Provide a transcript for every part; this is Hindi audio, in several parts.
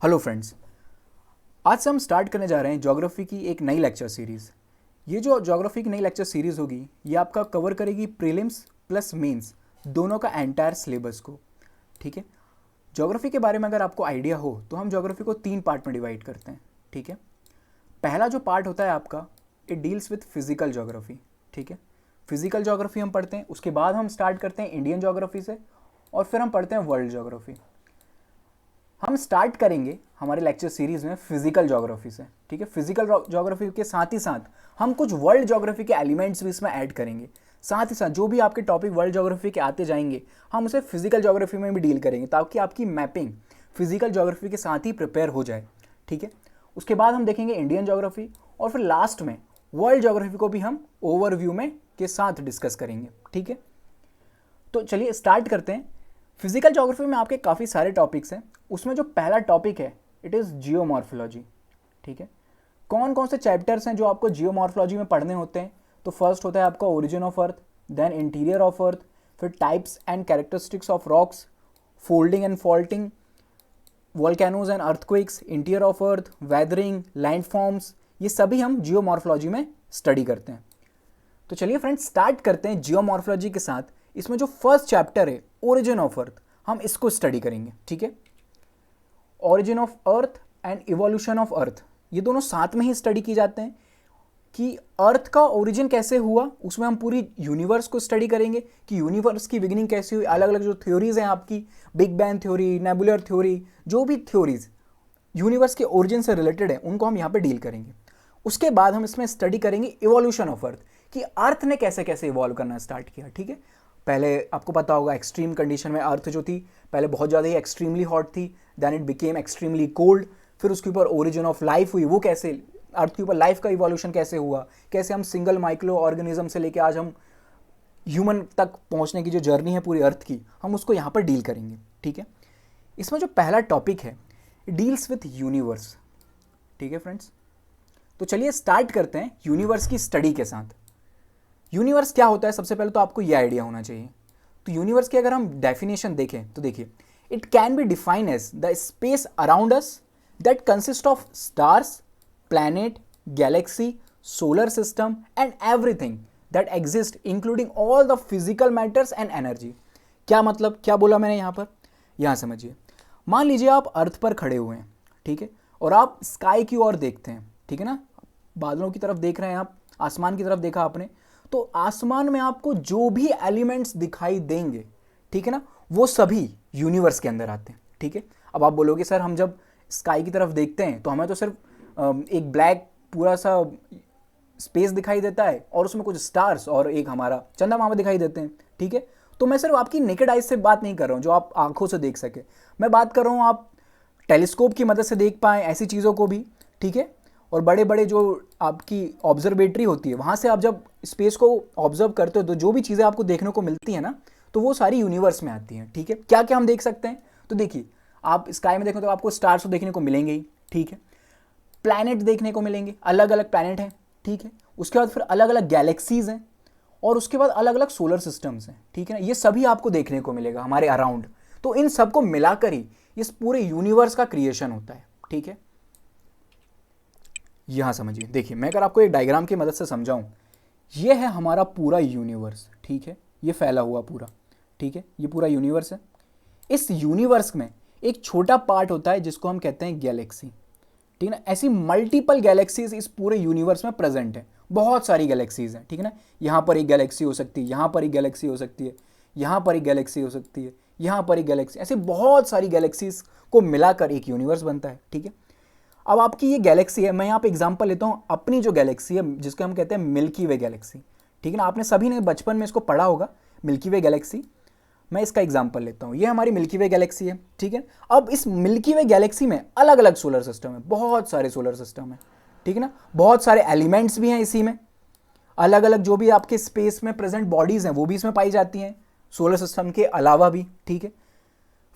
Hello friends. आज से हम स्टार्ट करने जा रहे हैं ज्योग्राफी की एक नई लेक्चर सीरीज़। ये जो ज्योग्राफी की नई लेक्चर सीरीज़ होगी ये आपका कवर करेगी प्रीलिम्स प्लस मेंस दोनों का एंटायर सिलेबस को। ठीक है। ज्योग्राफी के बारे में अगर आपको आइडिया हो तो हम ज्योग्राफी को 3 पार्ट में डिवाइड करते हैं। ठीक है। पहला जो पार्ट होता है आपका it deals with physical geography. ठीक है। फिजिकल ज्योग्राफी हम पढ़ते हैं, उसके बाद हम स्टार्ट करते हैं इंडियन ज्योग्राफी से और फिर हम पढ़ते हैं वर्ल्ड ज्योग्राफी। हम स्टार्ट करेंगे हमारे लेक्चर सीरीज में फिजिकल ज्योग्राफी से। ठीक है। फिजिकल ज्योग्राफी के साथ ही साथ हम कुछ वर्ल्ड ज्योग्राफी के एलिमेंट्स भी इसमें ऐड करेंगे। साथ ही साथ जो भी आपके टॉपिक वर्ल्ड ज्योग्राफी के आते जाएंगे हम उसे फिजिकल ज्योग्राफी में भी डील करेंगे ताकि आपकी मैपिंग फिजिकल ज्योग्राफी के साथ ही प्रिपेयर हो जाए। ठीक है। उसके बाद हम देखेंगे इंडियन ज्योग्राफी और फिर लास्ट में वर्ल्ड ज्योग्राफी को भी हम ओवरव्यू में के साथ डिस्कस करेंगे। ठीक है। तो चलिए स्टार्ट करते हैं। फिजिकल ज्योग्राफी में आपके काफ़ी सारे टॉपिक्स हैं, उसमें जो पहला टॉपिक है इट इज़ जियोमॉर्फोलॉजी। ठीक है। कौन कौन से चैप्टर्स हैं जो आपको जियोमॉर्फोलॉजी में पढ़ने होते हैं? तो फर्स्ट होता है आपका origin of Earth, then interior of Earth, फिर types and characteristics of rocks, folding and faulting, volcanoes and earthquakes, interior of Earth, weathering, landforms, ये सभी हम जियोमॉर्फोलॉजी में स्टडी करते हैं। तो चलिए फ्रेंड्स स्टार्ट करते हैं जियोमॉर्फोलॉजी के साथ। इसमें जो फर्स्ट चैप्टर है ओरिजिन ऑफ अर्थ हम इसको स्टडी करेंगे। ठीक है। Origin of earth and evolution of earth ये दोनों साथ में ही स्टडी की जाते हैं कि अर्थ का ओरिजिन कैसे हुआ, उसमें हम पूरी यूनिवर्स को स्टडी करेंगे कि यूनिवर्स की बिगिनिंग कैसे हुई। अलग अलग जो थ्योरीज हैं आपकी, big bang theory, nebular theory, जो भी थ्योरीज यूनिवर्स के ओरिजिन से रिलेटेड है उनको हम यहाँ पे डील करेंगे। उसके बाद हम इसमें स्टडी करेंगे इवोल्यूशन ऑफ अर्थ कि अर्थ ने कैसे कैसे इवॉल्व करना स्टार्ट किया। ठीक है। पहले आपको पता होगा एक्सट्रीम कंडीशन में अर्थ जो थी पहले बहुत ज़्यादा ही एक्सट्रीमली हॉट थी, then it became extremely cold, फिर उसके ऊपर ओरिजिन ऑफ लाइफ हुई, वो कैसे अर्थ के ऊपर लाइफ का इवोल्यूशन कैसे हुआ, कैसे हम सिंगल माइक्रो ऑर्गेनिज्म से लेके आज हम ह्यूमन तक पहुंचने की जो जर्नी है पूरी अर्थ की हम उसको यहाँ पर डील करेंगे। ठीक है। इसमें जो पहला टॉपिक है डील्स विथ यूनिवर्स। ठीक है फ्रेंड्स। तो चलिए स्टार्ट करते हैं यूनिवर्स की स्टडी के साथ। यूनिवर्स क्या होता है सबसे पहले तो आपको यह आइडिया होना चाहिए। तो यूनिवर्स की अगर हम डेफिनेशन देखें तो देखिए it can be define as the space around us that consist of stars, planet, galaxy, solar system and everything that exist including all the physical matters and energy. क्या मतलब, क्या बोला मैंने यहाँ पर? यहाँ समझिए, मान लीजिए आप अर्थ पर खड़े हुए हैं। ठीक है। और आप स्काई की ओर देखते हैं। ठीक है ना, बादलों की तरफ देख रहे हैं आप, आसमान की तरफ देखा आपने, तो आसमान में आपको जो भी एलिमेंट्स दिखाई देंगे, ठीक है ना, वो सभी यूनिवर्स के अंदर आते हैं। ठीक है। अब आप बोलोगे सर हम जब स्काई की तरफ देखते हैं तो हमें तो सिर्फ एक ब्लैक पूरा सा स्पेस दिखाई देता है और उसमें कुछ स्टार्स और एक हमारा चंदा मामा दिखाई देते हैं। ठीक है। तो मैं सिर्फ आपकी नेकेड आइज से बात नहीं कर रहा हूँ जो आप आंखों से देख सके, मैं बात कर रहा हूँ आप टेलीस्कोप की मदद से देख पाएँ ऐसी चीज़ों को भी। ठीक है। और बड़े बड़े जो आपकी ऑब्जर्वेटरी होती है वहाँ से आप जब स्पेस को ऑब्जर्व करते हो तो जो भी चीज़ें आपको देखने को मिलती है ना तो वो सारी यूनिवर्स में आती हैं। ठीक है। क्या क्या हम देख सकते हैं? तो देखिए आप स्काई में देखें तो आपको स्टार्स तो देखने को मिलेंगे ही। ठीक है। प्लैनेट देखने को मिलेंगे, अलग अलग प्लैनेट हैं। ठीक है। उसके बाद फिर अलग अलग गैलेक्सीज हैं और उसके बाद अलग अलग सोलर सिस्टम्स हैं। ठीक है ना, ये सभी आपको देखने को मिलेगा हमारे अराउंड। तो इन सबको मिलाकर ही इस पूरे यूनिवर्स का क्रिएशन होता है। ठीक है। यहाँ समझिए, देखिए मैं अगर आपको एक डायग्राम की मदद से समझाऊं, ये है हमारा पूरा यूनिवर्स। ठीक है। ये फैला हुआ पूरा, ठीक है, ये पूरा यूनिवर्स है। इस यूनिवर्स में एक छोटा पार्ट होता है जिसको हम कहते हैं गैलेक्सी। ठीक है ना, ऐसी मल्टीपल गैलेक्सीज इस पूरे यूनिवर्स में प्रेजेंट है, बहुत सारी गैलेक्सीज हैं। ठीक है ना, यहाँ पर एक गैलेक्सी हो सकती है, यहाँ पर एक गैलेक्सी हो सकती है, यहाँ पर एक गैलेक्सी हो सकती है, यहाँ पर एक गैलेक्सी, ऐसे बहुत सारी गैलेक्सीज को मिलाकर एक यूनिवर्स बनता है। ठीक है। अब आपकी ये गैलेक्सी है, मैं यहाँ पे एग्जांपल लेता हूँ अपनी जो गैलेक्सी है जिसको हम कहते हैं मिल्की वे गैलेक्सी। ठीक है ना, आपने सभी ने बचपन में इसको पढ़ा होगा मिल्की वे गैलेक्सी। मैं इसका एग्जांपल लेता हूँ, ये हमारी मिल्की वे गैलेक्सी है। ठीक है। अब इस मिल्की वे गैलेक्सी में अलग अलग सोलर सिस्टम है, बहुत सारे सोलर सिस्टम है। ठीक है ना, बहुत सारे एलिमेंट्स भी हैं इसी में, अलग अलग जो भी आपके स्पेस में प्रेजेंट बॉडीज हैं वो भी इसमें पाई जाती हैं सोलर सिस्टम के अलावा भी। ठीक है।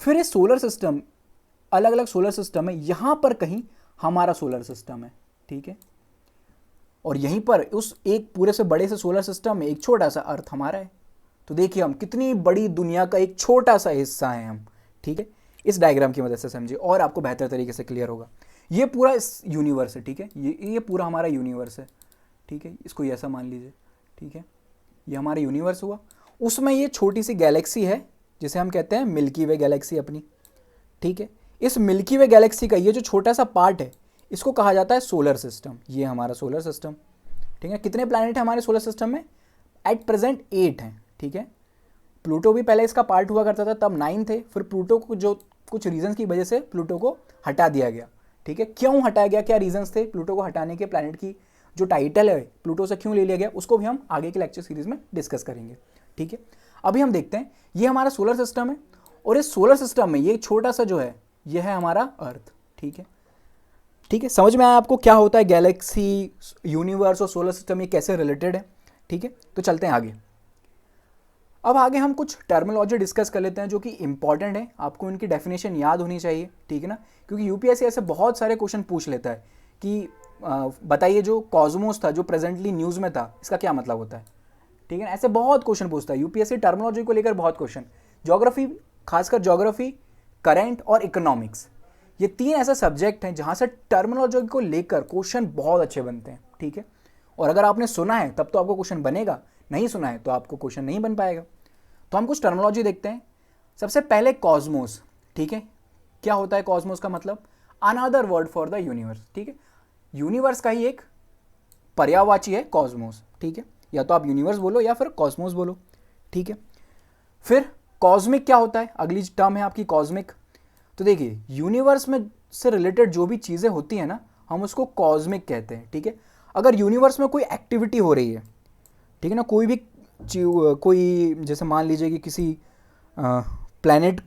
फिर ये सोलर सिस्टम, अलग अलग सोलर सिस्टम है, यहाँ पर कहीं हमारा सोलर सिस्टम है। ठीक है। और यहीं पर उस एक पूरे से बड़े से सोलर सिस्टम में एक छोटा सा अर्थ हमारा है। तो देखिए हम कितनी बड़ी दुनिया का एक छोटा सा हिस्सा है हम। ठीक है। इस डायग्राम की मदद से समझिए और आपको बेहतर तरीके से क्लियर होगा। ये पूरा इस यूनिवर्स है, ठीक है, ये पूरा हमारा यूनिवर्स है, ठीक है, इसको ऐसा मान लीजिए, ठीक है, ये हमारा यूनिवर्स हुआ। उसमें ये छोटी सी गैलेक्सी है जिसे हम कहते हैं मिल्की वे गैलेक्सी अपनी, ठीक है। इस मिल्की वे गैलेक्सी का ये जो छोटा सा पार्ट है इसको कहा जाता है सोलर सिस्टम। ये हमारा सोलर सिस्टम, ठीक है। कितने प्लैनेट हैं हमारे सोलर सिस्टम में? एट प्रेजेंट 8 हैं, ठीक है। प्लूटो भी पहले इसका पार्ट हुआ करता था, तब 9 थे, फिर प्लूटो को जो कुछ रीजंस की वजह से प्लूटो को हटा दिया गया, ठीक है। क्यों हटाया गया, क्या रीजंस थे प्लूटो को हटाने के? प्लैनेट की जो टाइटल है प्लूटो से क्यों ले लिया गया, उसको भी हम आगे के लेक्चर सीरीज में डिस्कस करेंगे, ठीक है। अभी हम देखते हैं, ये हमारा सोलर सिस्टम है और इस सोलर सिस्टम में ये छोटा सा जो है ये है हमारा अर्थ, ठीक है, ठीक है। समझ में आया आपको क्या होता है गैलेक्सी, यूनिवर्स और सोलर सिस्टम, ये कैसे रिलेटेड है, ठीक है। तो चलते हैं आगे। अब आगे हम कुछ टर्मिनोलॉजी डिस्कस कर लेते हैं जो कि इंपॉर्टेंट है, आपको इनकी डेफिनेशन याद होनी चाहिए, ठीक है ना, क्योंकि यूपीएससी ऐसे बहुत सारे क्वेश्चन पूछ लेता है कि बताइए जो कॉस्मोस था जो प्रेजेंटली न्यूज़ में था इसका क्या मतलब होता है, ठीक है ना। ऐसे बहुत क्वेश्चन पूछता है यूपीएससी टर्मिनोलॉजी को लेकर, बहुत क्वेश्चन। ज्योग्राफी, खासकर ज्योग्राफी, करंट और इकोनॉमिक्स, ये 3 ऐसे सब्जेक्ट हैं जहाँ से टर्मिनोलॉजी को लेकर क्वेश्चन बहुत अच्छे बनते हैं, ठीक है। और अगर आपने सुना है तब तो आपको क्वेश्चन बनेगा, नहीं सुना है तो आपको क्वेश्चन नहीं बन पाएगा। तो हम कुछ टर्मिनोलॉजी देखते हैं। सबसे पहले कॉस्मोस, ठीक है। क्या होता है कॉस्मोस का मतलब? Another word for the universe, ठीक है। यूनिवर्स का ही एक पर्यायवाची है कॉस्मोस, ठीक है। या तो आप यूनिवर्स बोलो या फिर कॉस्मोस बोलो, ठीक है। फिर कॉस्मिक क्या होता है? अगली टर्म है आपकी कॉस्मिक। तो देखिए यूनिवर्स में से रिलेटेड जो भी चीज़ें होती हैं ना, हम उसको कॉस्मिक कहते हैं, ठीक है। अगर यूनिवर्स में कोई एक्टिविटी हो रही है, ठीक है ना, कोई जैसे मान लीजिए कि किसी प्लैनेट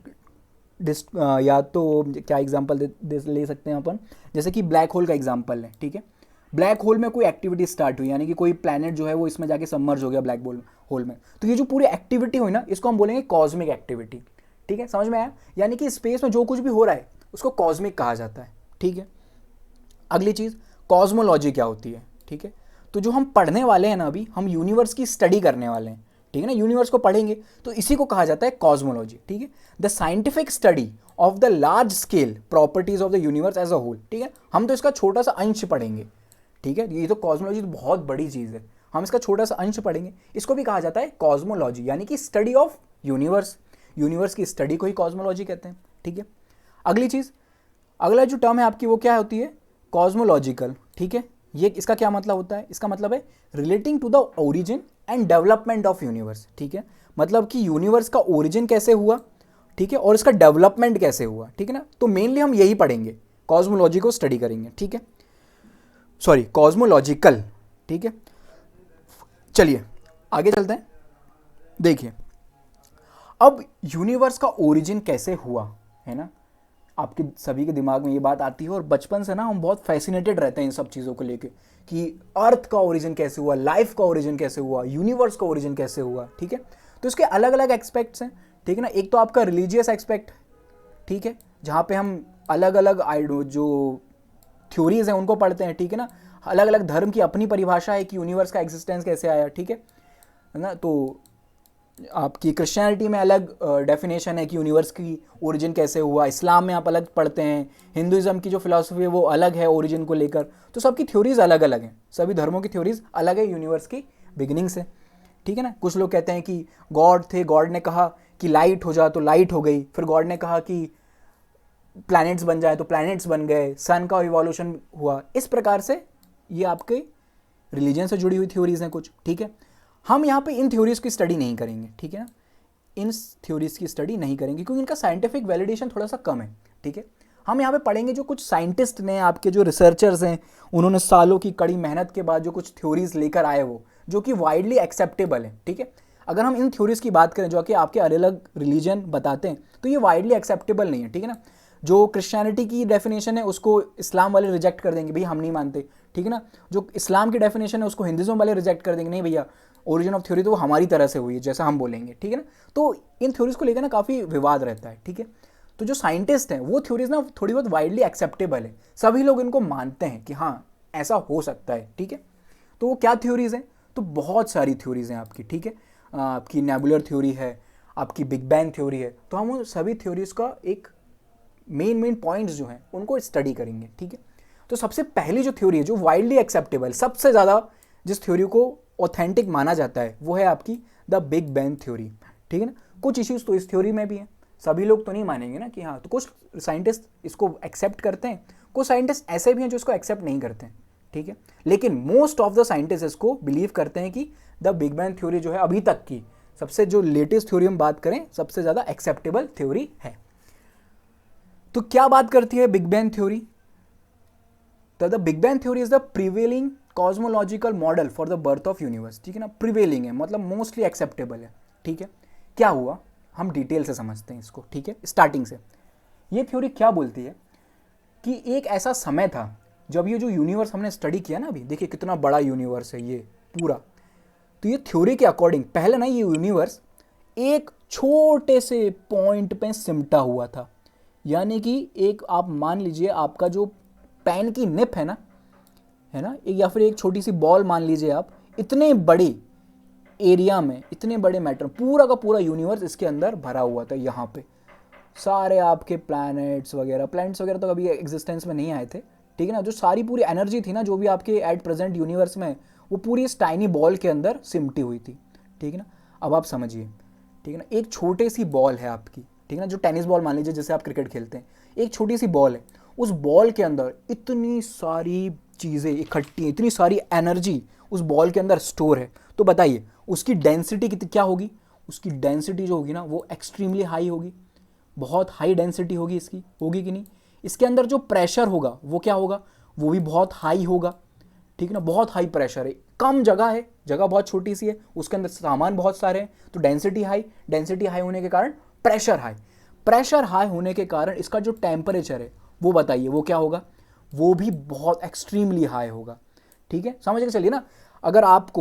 या तो क्या एग्जांपल ले सकते हैं अपन, जैसे कि ब्लैक होल का एग्जांपल है, ठीक है। ब्लैक होल में कोई एक्टिविटी स्टार्ट हुई, यानी कि कोई प्लैनेट जो है वो इसमें जाके सबमर्ज हो गया ब्लैक होल में, तो ये जो पूरी एक्टिविटी हुई ना इसको हम बोलेंगे कॉस्मिक एक्टिविटी, ठीक है। समझ में आया? यानी कि स्पेस में जो कुछ भी हो रहा है उसको कॉस्मिक कहा जाता है, ठीक है। अगली चीज़ कॉस्मोलॉजी क्या होती है, ठीक है। तो जो हम पढ़ने वाले हैं ना, अभी हम यूनिवर्स की स्टडी करने वाले हैं, ठीक है ना, यूनिवर्स को पढ़ेंगे तो इसी को कहा जाता है कॉस्मोलॉजी, ठीक है। The scientific study of the large scale properties of the universe as a whole, ठीक है। हम तो इसका छोटा सा अंश पढ़ेंगे, ठीक है। ये तो कॉस्मोलॉजी तो बहुत बड़ी चीज़ है, हम इसका छोटा सा अंश पढ़ेंगे। इसको भी कहा जाता है कॉस्मोलॉजी, यानी कि स्टडी ऑफ यूनिवर्स, यूनिवर्स की स्टडी को ही कॉस्मोलॉजी कहते हैं, ठीक है। अगली चीज़, अगला जो टर्म है आपकी वो क्या होती है? कॉस्मोलॉजिकल, ठीक है। ये इसका क्या मतलब होता है? इसका मतलब है relating to the origin and development of universe, ठीक है। मतलब कि यूनिवर्स का ओरिजिन कैसे हुआ, ठीक है, और इसका डेवलपमेंट कैसे हुआ, ठीक है ना। तो मेनली हम यही पढ़ेंगे, कॉस्मोलॉजी को स्टडी करेंगे, ठीक है, सॉरी कॉस्मोलॉजिकल, ठीक है। चलिए आगे चलते हैं। देखिए अब यूनिवर्स का ओरिजिन कैसे हुआ, है ना, आपके सभी के दिमाग में ये बात आती है और बचपन से ना हम बहुत फैसिनेटेड रहते हैं इन सब चीज़ों को लेके कि अर्थ का ओरिजिन कैसे हुआ, लाइफ का ओरिजिन कैसे हुआ, यूनिवर्स का ओरिजिन कैसे हुआ, ठीक है। तो इसके अलग अलग एक्सपेक्ट्स हैं, ठीक है ना। एक तो आपका रिलीजियस एक्सपेक्ट, ठीक है, जहाँ पे हम अलग अलग जो थ्योरीज हैं उनको पढ़ते हैं, ठीक है ना। अलग अलग धर्म की अपनी परिभाषा है कि यूनिवर्स का एग्जिस्टेंस कैसे आया, ठीक है ना। तो आपकी क्रिश्चियनिटी में अलग डेफिनेशन है कि यूनिवर्स की ओरिजिन कैसे हुआ, इस्लाम में आप अलग पढ़ते हैं, हिंदुइज्म की जो फिलॉसफी है वो अलग है ओरिजिन को लेकर। तो सबकी थ्योरीज अलग अलग हैं, सभी धर्मों की थ्योरीज अलग है यूनिवर्स की बिगिनिंग से, ठीक है ना। कुछ लोग कहते हैं कि गॉड थे, गॉड ने कहा कि लाइट हो जा तो लाइट हो गई, फिर गॉड ने कहा कि प्लैनेट्स बन जाए तो प्लैनेट्स बन गए, सन का इवोल्यूशन हुआ। इस प्रकार से ये आपके रिलीजन से जुड़ी हुई थ्योरीज हैं कुछ, ठीक है। हम यहाँ पे इन थ्योरीज की स्टडी नहीं करेंगे, ठीक है ना, इन थ्योरीज की स्टडी नहीं करेंगे क्योंकि इनका साइंटिफिक वैलिडेशन थोड़ा सा कम है, ठीक है। हम यहाँ पे पढ़ेंगे जो कुछ साइंटिस्ट ने, आपके जो रिसर्चर्स हैं, उन्होंने सालों की कड़ी मेहनत के बाद जो कुछ थ्योरीज लेकर आए वो जो कि वाइडली एक्सेप्टेबल है, ठीक है। अगर हम इन थ्योरीज की बात करें जो कि आपके अलग अलग रिलीजन बताते हैं तो ये वाइडली एक्सेप्टेबल नहीं है, ठीक है ना। जो क्रिश्चियनिटी की डेफिनेशन है उसको इस्लाम वाले रिजेक्ट कर देंगे, भैया हम नहीं मानते, ठीक है ना। जो इस्लाम की डेफिनेशन है उसको हिंदुइज्म वाले रिजेक्ट कर देंगे, नहीं भैया ओरिजिन ऑफ थ्योरी तो वो हमारी तरह से हुई है जैसा हम बोलेंगे, ठीक है ना। तो इन थ्योरीज को लेकर ना काफ़ी विवाद रहता है, ठीक है। तो जो साइंटिस्ट हैं वो थ्योरीज ना थोड़ी बहुत वाइडली एक्सेप्टेबल है, सभी लोग इनको मानते हैं कि हाँ ऐसा हो सकता है, ठीक है। तो वो क्या थ्योरीज हैं? तो बहुत सारी थ्योरीज हैं आपकी, ठीक है। आपकी नेबुलर थ्योरी है, आपकी बिग बैंग थ्योरी है। तो हम उन सभी थ्योरीज का एक मेन पॉइंट्स जो हैं उनको स्टडी करेंगे, ठीक है। तो सबसे पहली जो थ्योरी है जो वाइडली एक्सेप्टेबल, सबसे ज़्यादा जिस थ्योरी को ऑथेंटिक माना जाता है वो है आपकी द बिग बैंग थ्योरी, ठीक है ना। कुछ इश्यूज तो इस थ्योरी में भी हैं, सभी लोग तो नहीं मानेंगे ना कि हाँ, तो कुछ साइंटिस्ट इसको एक्सेप्ट करते हैं, कुछ साइंटिस्ट ऐसे भी हैं जो इसको एक्सेप्ट नहीं करते हैं, ठीक है। लेकिन मोस्ट ऑफ द साइंटिस्ट इसको बिलीव करते हैं कि द बिग बैंग थ्योरी जो है अभी तक की सबसे जो लेटेस्ट थ्योरी हम बात करें सबसे ज़्यादा एक्सेप्टेबल थ्योरी है। तो क्या बात करती है बिग बैंग थ्योरी? तो the big bang theory is the prevailing cosmological model for the birth of universe, ठीक है ना। प्रिवेलिंग है मतलब मोस्टली एक्सेप्टेबल है, ठीक है। क्या हुआ हम डिटेल से समझते हैं इसको, ठीक है, स्टार्टिंग से। ये थ्योरी क्या बोलती है कि एक ऐसा समय था जब ये जो यूनिवर्स हमने स्टडी किया ना, अभी देखिए कितना बड़ा यूनिवर्स है ये पूरा। तो ये थ्योरी के अकॉर्डिंग पहले ना ये यूनिवर्स एक छोटे से पॉइंट पे सिमटा हुआ था, यानी कि एक आप मान लीजिए आपका जो पेन की निप है ना, या फिर एक छोटी सी बॉल मान लीजिए आप, इतने बड़े एरिया में इतने बड़े मैटर, पूरा का पूरा यूनिवर्स इसके अंदर भरा हुआ था। यहाँ पे सारे आपके प्लैनेट्स वगैरह तो कभी एग्जिस्टेंस में नहीं आए थे, ठीक है ना। जो सारी पूरी एनर्जी थी ना जो भी आपके एट प्रेजेंट यूनिवर्स में, वो पूरी इस टाइनी बॉल के अंदर सिमटी हुई थी, ठीक है ना। अब आप समझिए, ठीक है ना, एक छोटी सी बॉल है आपकी, ठीक है ना, जो टेनिस बॉल मान लीजिए जिससे आप क्रिकेट खेलते हैं, एक छोटी सी बॉल है, उस बॉल के अंदर इतनी सारी चीज़ें इकट्ठी हैं, इतनी सारी एनर्जी उस बॉल के अंदर स्टोर है। तो बताइए उसकी डेंसिटी कितनी क्या होगी? उसकी डेंसिटी जो होगी ना वो एक्सट्रीमली हाई होगी, बहुत हाई डेंसिटी होगी इसकी, होगी कि नहीं? इसके अंदर जो प्रेशर होगा वो क्या होगा? वो भी बहुत हाई होगा, ठीक है ना। बहुत हाई प्रेशर है, कम जगह है, जगह बहुत छोटी सी है, उसके अंदर सामान बहुत सारे हैं, तो डेंसिटी हाई होने के कारण प्रेशर हाई होने के कारण इसका जो टेम्परेचर है वो बताइए वो क्या होगा? वो भी बहुत एक्सट्रीमली हाई होगा, ठीक है। समझ के चलिए ना, अगर आप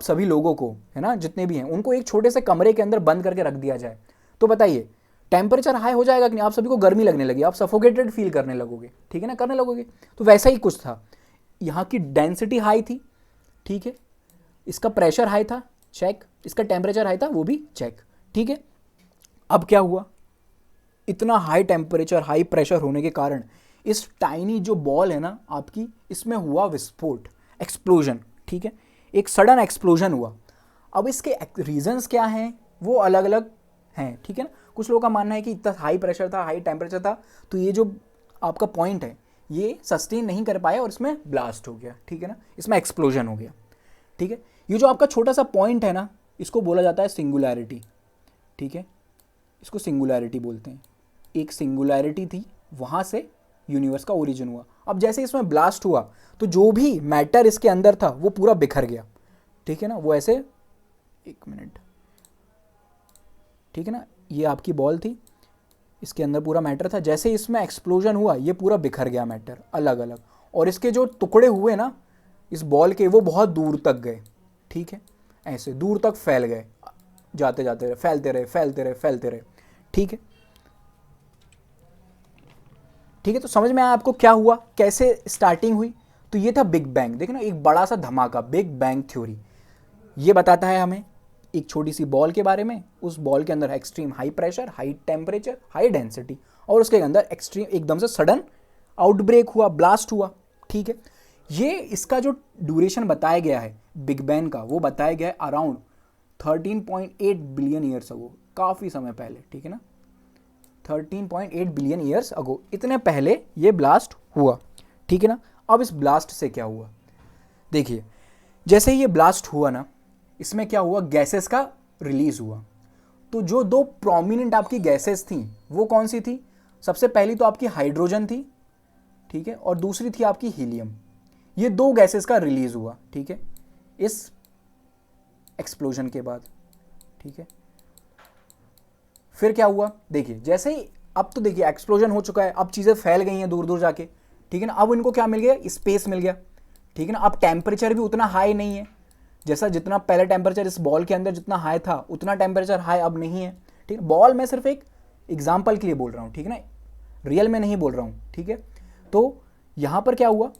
सभी लोगों को, है ना, जितने भी हैं उनको एक छोटे से कमरे के अंदर बंद करके रख दिया जाए, तो बताइए टेम्परेचर हाई हो जाएगा कि नहीं? आप सभी को गर्मी लगने लगी, आप सफोकेटेड फील करने लगोगे, ठीक है ना, करने लगोगे। तो वैसा ही कुछ था, यहाँ की डेंसिटी हाई थी, ठीक है, इसका प्रेशर हाई था, चेक, इसका टेम्परेचर हाई था, वो भी चेक, ठीक है। अब क्या हुआ? इतना हाई टेम्परेचर हाई प्रेशर होने के कारण इस टाइनी जो बॉल है ना आपकी, इसमें हुआ विस्फोट, एक्सप्लोजन, ठीक है, एक सडन एक्सप्लोजन हुआ। अब इसके रीजंस क्या हैं वो अलग अलग हैं, ठीक है ना। कुछ लोगों का मानना है कि इतना हाई प्रेशर था, हाई टेम्परेचर था, तो ये जो आपका पॉइंट है ये सस्टेन नहीं कर पाया और इसमें ब्लास्ट हो गया, ठीक है ना, इसमें एक्सप्लोजन हो गया, ठीक है। ये जो आपका छोटा सा पॉइंट है ना, इसको बोला जाता है सिंगुलैरिटी, ठीक है, इसको सिंगुलैरिटी बोलते हैं। एक सिंगुलैरिटी थी, वहाँ से यूनिवर्स का ओरिजिन हुआ। अब जैसे इसमें ब्लास्ट हुआ तो जो भी मैटर इसके अंदर था वो पूरा बिखर गया, ठीक है ना, वो ऐसे, एक मिनट, ठीक है ना, ये आपकी बॉल थी, इसके अंदर पूरा मैटर था, जैसे इसमें एक्सप्लोजन हुआ ये पूरा बिखर गया मैटर अलग अलग, और इसके जो टुकड़े हुए ना इस बॉल के वो बहुत दूर तक गए, ठीक है, ऐसे दूर तक फैल गए, जाते जाते फैलते रहे, ठीक है, ठीक है। तो समझ में आया आपको क्या हुआ, कैसे स्टार्टिंग हुई? तो ये था बिग बैंग, देखो ना, एक बड़ा सा धमाका, बिग बैंग थ्योरी। ये बताता है हमें एक छोटी सी बॉल के बारे में, उस बॉल के अंदर extreme high pressure, high temperature, high density, और उसके अंदर एक्सट्रीम एकदम से सडन आउटब्रेक हुआ, ब्लास्ट हुआ, ठीक है। ये इसका जो ड्यूरेशन बताया गया है बिग बैंग का, वो बताया गया है अराउंड 13.8 बिलियन ईयर्स अगो, काफ़ी समय पहले, ठीक है ना, 13.8 बिलियन ईयर्स अगो, इतने पहले ये ब्लास्ट हुआ, ठीक है ना। अब इस ब्लास्ट से क्या हुआ? देखिए जैसे ही ये ब्लास्ट हुआ ना, इसमें क्या हुआ, गैसेस का रिलीज हुआ। तो जो दो प्रोमिनेंट आपकी गैसेस थी वो कौन सी थी? सबसे पहली तो आपकी हाइड्रोजन थी, ठीक है, और दूसरी थी आपकी हीलियम। ये दो गैसेस का रिलीज हुआ, ठीक है, इस एक्सप्लोजन के बाद, ठीक है। फिर क्या हुआ? देखिए जैसे ही, अब तो देखिए एक्सप्लोजन हो चुका है, अब चीज़ें फैल गई हैं दूर दूर जाके, ठीक है ना। अब इनको क्या मिल गया? स्पेस मिल गया, ठीक है ना। अब टेम्परेचर भी उतना हाई नहीं है, जैसा जितना पहले टेम्परेचर इस बॉल के अंदर जितना हाई था उतना टेम्परेचर हाई अब नहीं है, ठीक है। बॉल मैं सिर्फ एक एग्जाम्पल के लिए बोल रहा हूँ, ठीक है ना, रियल में नहीं बोल रहा हूँ, ठीक है। तो यहाँ पर क्या हुआ,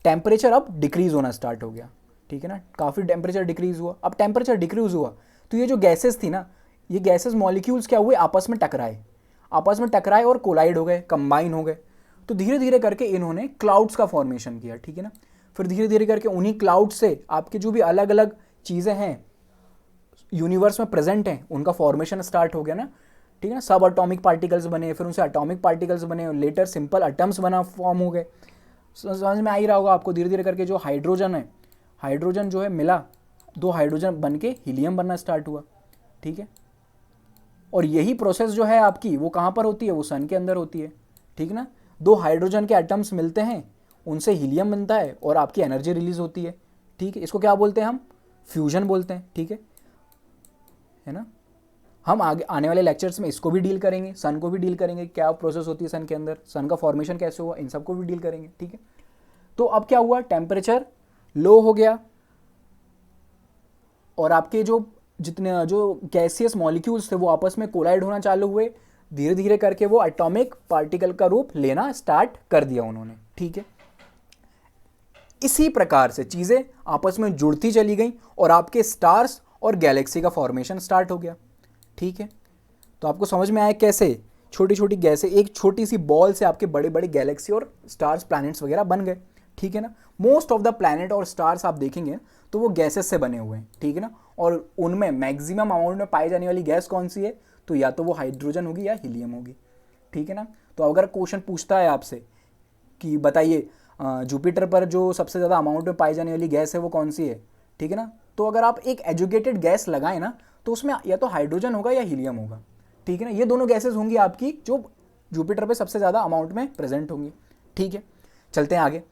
टेम्परेचर अब डिक्रीज होना स्टार्ट हो गया, ठीक है ना, काफ़ी टेम्परेचर डिक्रीज हुआ। अब टेम्परेचर डिक्रीज हुआ तो ये जो गैसेस थी ना, ये गैसेस मॉलिक्यूल्स क्या हुए, आपस में टकराए। आपस में टकराए और कोलाइड हो गए, कंबाइन हो गए। तो धीरे धीरे करके इन्होंने क्लाउड्स का फॉर्मेशन किया, ठीक है ना। फिर धीरे धीरे करके उन्हीं क्लाउड से आपके जो भी अलग अलग चीज़ें हैं यूनिवर्स में प्रेजेंट हैं उनका फॉर्मेशन स्टार्ट हो गया ना, ठीक है ना। सब एटॉमिक पार्टिकल्स बने, फिर उनसे एटॉमिक पार्टिकल्स बने, लेटर सिंपल एटम्स बना फॉर्म हो गए। समझ में आ ही रहा होगा आपको। धीरे धीरे करके जो हाइड्रोजन है, हाइड्रोजन जो है मिला, 2 हाइड्रोजन बन के हीलियम बनना स्टार्ट हुआ, ठीक है। और यही प्रोसेस जो है आपकी वो कहाँ पर होती है, वो सन के अंदर होती है, ठीक ना। 2 हाइड्रोजन के एटम्स मिलते हैं, उनसे हीलियम बनता है और आपकी एनर्जी रिलीज होती है, ठीक है। इसको क्या बोलते हैं हम, फ्यूजन बोलते हैं, ठीक है ना। हम आगे आने वाले लेक्चर्स में इसको भी डील करेंगे, सन को भी डील करेंगे, क्या प्रोसेस होती है सन के अंदर, सन का फॉर्मेशन कैसे हुआ, इन सबको भी डील करेंगे, ठीक है। तो अब क्या हुआ, टेम्परेचर लो हो गया और आपके जो जितने जो गैसियस मॉलिक्यूल्स थे वो आपस में कोलाइड होना चालू हुए। धीरे धीरे करके वो एटॉमिक पार्टिकल का रूप लेना स्टार्ट कर दिया उन्होंने, ठीक है। इसी प्रकार से चीज़ें आपस में जुड़ती चली गई और आपके स्टार्स और गैलेक्सी का फॉर्मेशन स्टार्ट हो गया, ठीक है। तो आपको समझ में आया कैसे छोटी छोटी गैसें एक छोटी सी बॉल से आपके बड़े बड़े गैलेक्सी और स्टार्स, प्लैनेट्स वगैरह बन गए, ठीक है ना। मोस्ट ऑफ द प्लैनेट और स्टार्स आप देखेंगे तो वो गैसेस से बने हुए हैं, ठीक है ना। और उनमें मैक्सिमम अमाउंट में पाई जाने वाली गैस कौन सी है, तो या तो वो हाइड्रोजन होगी या हीलियम होगी, ठीक है ना। तो अगर क्वेश्चन पूछता है आपसे कि बताइए जुपिटर पर जो सबसे ज़्यादा अमाउंट में पाई जाने वाली गैस है वो कौन सी है, ठीक है ना। तो अगर आप एक एजुकेटेड गैस लगाएं ना तो उसमें या तो हाइड्रोजन होगा या हीलियम होगा, ठीक है ना। ये दोनों गैसेस होंगी आपकी जो जुपिटर पे सबसे ज़्यादा अमाउंट में प्रेजेंट होंगी, ठीक है। चलते हैं आगे।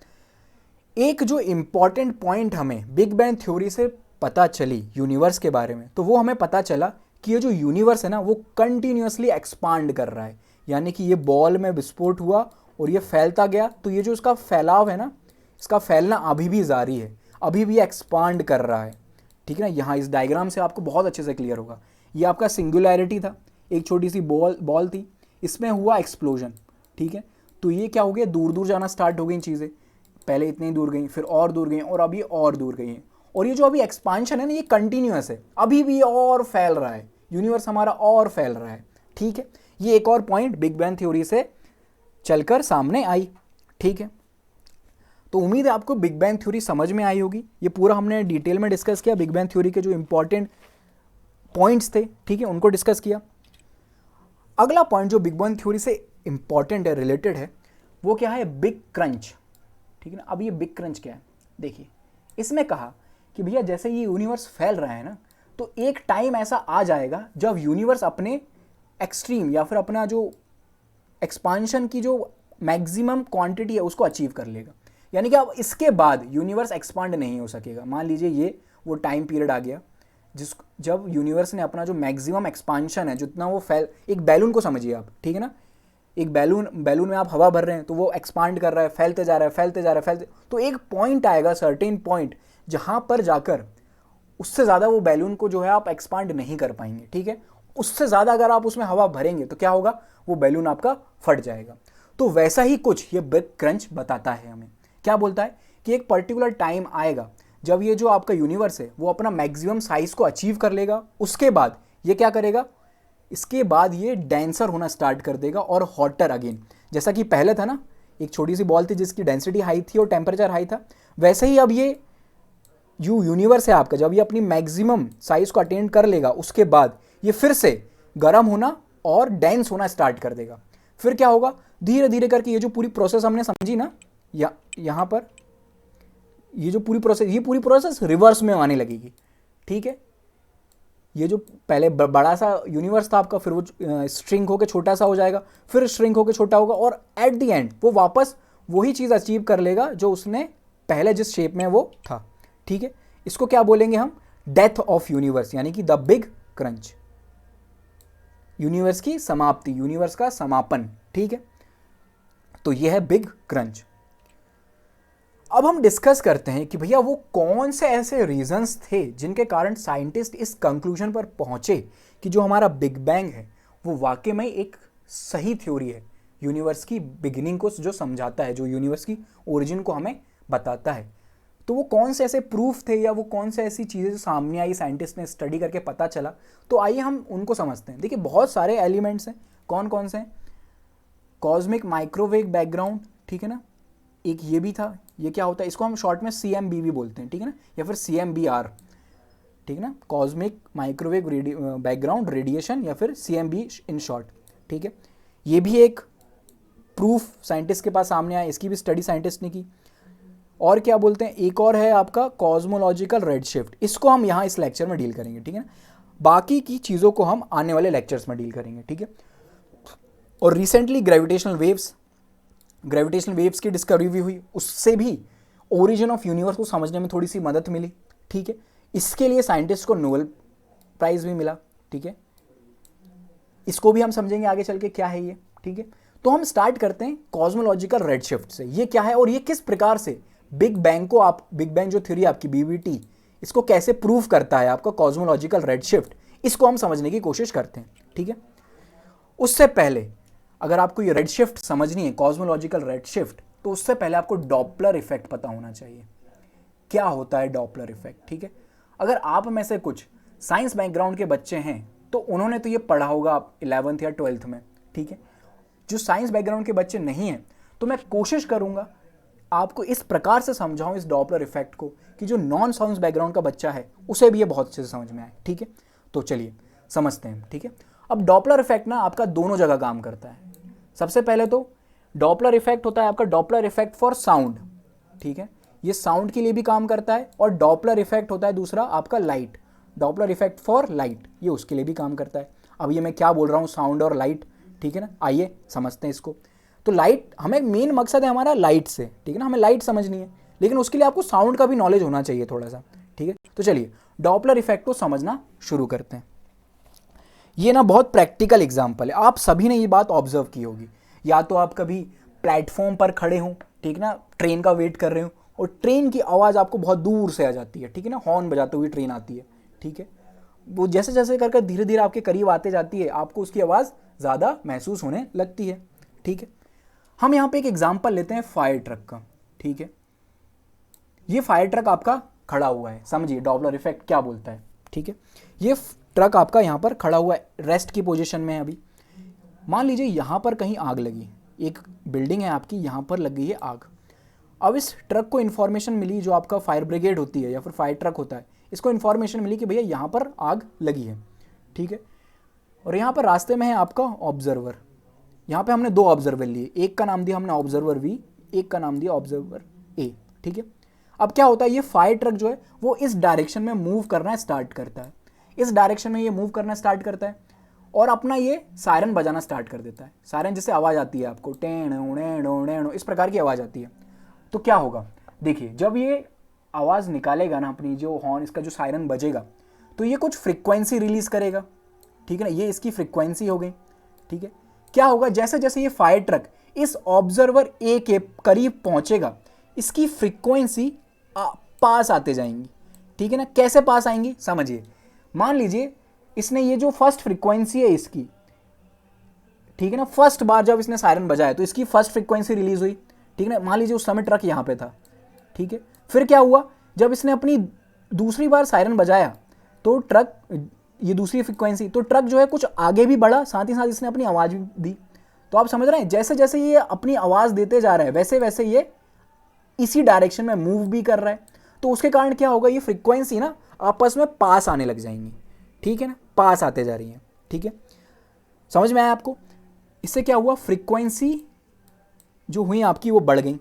एक जो इम्पॉर्टेंट पॉइंट हमें बिग बैंग थ्योरी से पता चली यूनिवर्स के बारे में, तो वो हमें पता चला कि ये जो यूनिवर्स है ना वो कंटिन्यूसली एक्सपांड कर रहा है। यानी कि ये बॉल में विस्फोट हुआ और ये फैलता गया, तो ये जो इसका फैलाव है ना, इसका फैलना अभी भी जारी है, अभी भी एक्सपांड कर रहा है, ठीक है ना। यहाँ इस डायग्राम से आपको बहुत अच्छे से क्लियर होगा। ये आपका सिंगुलैरिटी था, एक छोटी सी बॉल थी, इसमें हुआ एक्सप्लोजन, ठीक है। तो ये क्या हो गया, दूर दूर जाना स्टार्ट हो गई चीज़ें, पहले इतनी दूर गई, फिर और दूर गई और अभी और दूर गई हैं। और ये जो अभी एक्सपांशन है ना ये कंटिन्यूअस है, अभी भी और फैल रहा है, यूनिवर्स हमारा और फैल रहा है, ठीक है। ये एक और पॉइंट बिग बैंग थ्योरी से चलकर सामने आई, ठीक है। तो उम्मीद है आपको बिग बैंग थ्योरी समझ में आई होगी। ये पूरा हमने डिटेल में डिस्कस किया, बिग बैंग थ्योरी के जो इंपॉर्टेंट पॉइंट्स थे, ठीक है, उनको डिस्कस किया। अगला पॉइंट जो बिग बैंग थ्योरी से इंपॉर्टेंट है, रिलेटेड है, वो क्या है, बिग क्रंच, ठीक है ना। अब ये बिग क्रंच क्या है, देखिए इसमें कहा कि भैया जैसे ये यूनिवर्स फैल रहा है ना, तो एक टाइम ऐसा आ जाएगा जब यूनिवर्स अपने एक्सट्रीम या फिर अपना जो एक्सपांशन की जो मैक्सिमम क्वांटिटी है उसको अचीव कर लेगा। यानी कि अब इसके बाद यूनिवर्स एक्सपांड नहीं हो सकेगा। मान लीजिए ये वो टाइम पीरियड आ गया जब यूनिवर्स ने अपना जो मैक्सिमम एक्सपांशन है, जितना वो फैल, एक बैलून को समझिए आप, ठीक है ना। एक बैलून में आप हवा भर रहे हैं तो वो एक्सपांड कर रहा है, फैलते जा रहा है, फैलते जा रहा है, तो एक पॉइंट आएगा, सर्टेन पॉइंट, जहां पर जाकर उससे ज़्यादा वो बैलून को जो है आप एक्सपांड नहीं कर पाएंगे, ठीक है। उससे ज़्यादा अगर आप उसमें हवा भरेंगे तो क्या होगा, वो बैलून आपका फट जाएगा। तो वैसा ही कुछ ये बिग क्रंच बताता है हमें। क्या बोलता है कि एक पर्टिकुलर टाइम आएगा जब ये जो आपका यूनिवर्स है वो अपना मैक्सिमम साइज को अचीव कर लेगा। उसके बाद ये क्या करेगा, इसके बाद ये डेंसर होना स्टार्ट कर देगा और हॉटर अगेन। जैसा कि पहले था ना, एक छोटी सी बॉल थी जिसकी डेंसिटी हाई थी और टेम्परेचर हाई था, वैसे ही अब ये जो यूनिवर्स है आपका, जब ये अपनी मैक्सिमम साइज को अटेंड कर लेगा उसके बाद ये फिर से गर्म होना और डेंस होना स्टार्ट कर देगा। फिर क्या होगा, धीरे धीरे करके ये जो पूरी प्रोसेस हमने समझी ना, यहाँ पर ये जो पूरी प्रोसेस रिवर्स में आने लगेगी, ठीक है। ये जो पहले बड़ा सा यूनिवर्स था आपका, फिर वो श्रिंक होकर छोटा सा हो जाएगा, फिर श्रिंक होकर छोटा होगा और एट द एंड वो वापस वही चीज़ अचीव कर लेगा जो उसने पहले जिस शेप में वो था, ठीक है। इसको क्या बोलेंगे हम, डेथ ऑफ यूनिवर्स, यानी कि द बिग क्रंच, यूनिवर्स की समाप्ति, यूनिवर्स का समापन, ठीक है। तो यह है बिग क्रंच। अब हम डिस्कस करते हैं कि भैया वो कौन से ऐसे रीजंस थे जिनके कारण साइंटिस्ट इस कंक्लूजन पर पहुंचे कि जो हमारा बिग बैंग है वो वाकई में एक सही थ्योरी है, यूनिवर्स की बिगिनिंग को जो समझाता है, जो यूनिवर्स की ओरिजिन को हमें बताता है। तो वो कौन से ऐसे प्रूफ थे या वो कौन से ऐसी चीज़ें जो सामने आई, साइंटिस्ट ने स्टडी करके पता चला, तो आइए हम उनको समझते हैं। देखिए बहुत सारे एलिमेंट्स हैं, कौन कौन से हैं? कॉस्मिक माइक्रोवेव बैकग्राउंड, ठीक है ना, एक ये भी था, ये क्या होता है, इसको हम शॉर्ट में CMB भी बोलते हैं, ठीक है ना, या फिर CMBR, ठीक है ना, कॉस्मिक माइक्रोवेव बैकग्राउंड रेडिएशन या फिर CMB इन शॉर्ट, ठीक है। ये भी एक प्रूफ साइंटिस्ट के पास सामने आया, इसकी भी स्टडी साइंटिस्ट ने की। और क्या बोलते हैं, एक और है आपका कॉस्मोलॉजिकल रेडशिफ्ट, इसको हम यहाँ इस लेक्चर में डील करेंगे, ठीक है ना, बाकी की चीज़ों को हम आने वाले लेक्चर्स में डील करेंगे, ठीक है। और रिसेंटली ग्रेविटेशनल वेव्स की डिस्कवरी भी हुई, उससे भी ओरिजिन ऑफ यूनिवर्स को समझने में थोड़ी सी मदद मिली, ठीक है। इसके लिए साइंटिस्ट को नोबेल प्राइज भी मिला, ठीक है। इसको भी हम समझेंगे आगे चल के क्या है ये, ठीक है। तो हम स्टार्ट करते हैं कॉस्मोलॉजिकल रेडशिफ्ट से, ये क्या है और ये किस प्रकार से बिग बैंग जो थ्योरी आपकी BBT, इसको कैसे प्रूव करता है आपका कॉस्मोलॉजिकल रेडशिफ्ट, इसको हम समझने की कोशिश करते हैं, ठीक है। उससे पहले अगर आपको ये रेडशिफ्ट समझनी है, कॉस्मोलॉजिकल रेडशिफ्ट, तो उससे पहले आपको डॉपलर इफेक्ट पता होना चाहिए। क्या होता है डॉपलर इफेक्ट, ठीक है। अगर आप में से कुछ साइंस बैकग्राउंड के बच्चे हैं तो उन्होंने तो ये पढ़ा होगा 11th या 12th में, ठीक है। जो साइंस बैकग्राउंड के बच्चे नहीं हैं तो मैं कोशिश करूंगा आपको इस प्रकार से समझाऊं इस डॉपलर इफेक्ट को कि जो नॉन साइंस बैकग्राउंड का बच्चा है उसे भी ये बहुत अच्छे से समझ में आए, ठीक है। तो चलिए समझते हैं, ठीक है। अब डॉपलर इफेक्ट ना आपका दोनों जगह काम करता है। सबसे पहले तो डॉपलर इफेक्ट होता है आपका डॉपलर इफेक्ट फॉर साउंड, ठीक है, ये साउंड के लिए भी काम करता है। और डॉपलर इफेक्ट होता है दूसरा आपका light, Doppler effect for light, ये उसके लिए भी काम करता है। अब ये मैं क्या बोल रहा हूँ, साउंड और लाइट, ठीक है ना, आइए समझते हैं इसको। तो लाइट, हमें मेन मकसद है हमारा लाइट से, ठीक है ना, हमें लाइट समझनी है, लेकिन उसके लिए आपको साउंड का भी नॉलेज होना चाहिए थोड़ा सा, ठीक है। तो चलिए डॉपलर इफेक्ट को समझना शुरू करते हैं। ये ना बहुत प्रैक्टिकल एग्जाम्पल है, आप सभी ने ये बात ऑब्जर्व की होगी। या तो आप कभी प्लेटफॉर्म पर खड़े हों, ठीक ना, ट्रेन का वेट कर रहे हो और ट्रेन की आवाज़ आपको बहुत दूर से आ जाती है, ठीक है ना, हॉर्न बजाते हुए ट्रेन आती है, ठीक है। वो जैसे जैसे करके धीरे धीरे आपके करीब आते जाती है, आपको उसकी आवाज़ ज़्यादा महसूस होने लगती है, ठीक है। हम यहाँ पे एक एग्जाम्पल लेते हैं फायर ट्रक का, ठीक है। ये फायर ट्रक आपका खड़ा हुआ है, समझिए डॉपलर इफेक्ट क्या बोलता है, ठीक है। ये ट्रक आपका यहाँ पर खड़ा हुआ है, रेस्ट की पोजीशन में है अभी। मान लीजिए यहाँ पर कहीं आग लगी, एक बिल्डिंग है आपकी, यहाँ पर लग गई है आग। अब इस ट्रक को इन्फॉर्मेशन मिली, जो आपका फायर ब्रिगेड होती है या फिर फायर ट्रक होता है, इसको इन्फॉर्मेशन मिली कि भैया यहाँ पर आग लगी है, ठीक है। और यहाँ पर रास्ते में है आपका ऑब्जर्वर, यहाँ पे हमने दो ऑब्जर्वर लिए, एक का नाम दिया हमने ऑब्जर्वर V, एक का नाम दिया ऑब्जर्वर A, ठीक है। अब क्या होता है, ये फायर ट्रक जो है वो इस डायरेक्शन में मूव करना स्टार्ट करता है, इस डायरेक्शन में ये मूव करना स्टार्ट करता है और अपना ये सायरन बजाना स्टार्ट कर देता है। सायरन जैसे आवाज़ आती है आपको, टेणो टेणो टेणो, इस प्रकार की आवाज़ आती है। तो क्या होगा, देखिए जब ये आवाज़ निकालेगा ना अपनी, जो हॉर्न, इसका जो सायरन बजेगा, तो ये कुछ फ्रिक्वेंसी रिलीज करेगा, ठीक है ना, ये इसकी फ्रिक्वेंसी हो गई, ठीक है। क्या होगा, जैसे जैसे ये फायर ट्रक इस ऑब्जर्वर A के करीब पहुंचेगा, इसकी फ्रिक्वेंसी पास आते जाएंगी, ठीक है ना। कैसे पास आएंगी समझिए, मान लीजिए इसने ये जो फर्स्ट फ्रिक्वेंसी है इसकी, ठीक है ना, फर्स्ट बार जब इसने सायरन बजाया तो इसकी फर्स्ट फ्रिक्वेंसी रिलीज हुई, ठीक है ना। मान लीजिए उस समय ट्रक यहाँ पे था, ठीक है। फिर क्या हुआ, जब इसने अपनी दूसरी बार सायरन बजाया तो ट्रक, ये दूसरी फ्रिक्वेंसी, तो ट्रक जो है कुछ आगे भी बढ़ा, साथ ही साथ इसने अपनी आवाज़ भी दी। तो आप समझ रहे हैं, जैसे जैसे ये अपनी आवाज़ देते जा रहा है वैसे वैसे ये इसी डायरेक्शन में मूव भी कर रहा है। तो उसके कारण क्या होगा, ये फ्रिक्वेंसी ना आपस में पास आने लग जाएंगी, ठीक है ना, पास आते जा रही हैं, ठीक है। समझ में आया आपको, इससे क्या हुआ, फ्रिक्वेंसी जो हुई आपकी वो बढ़ गई,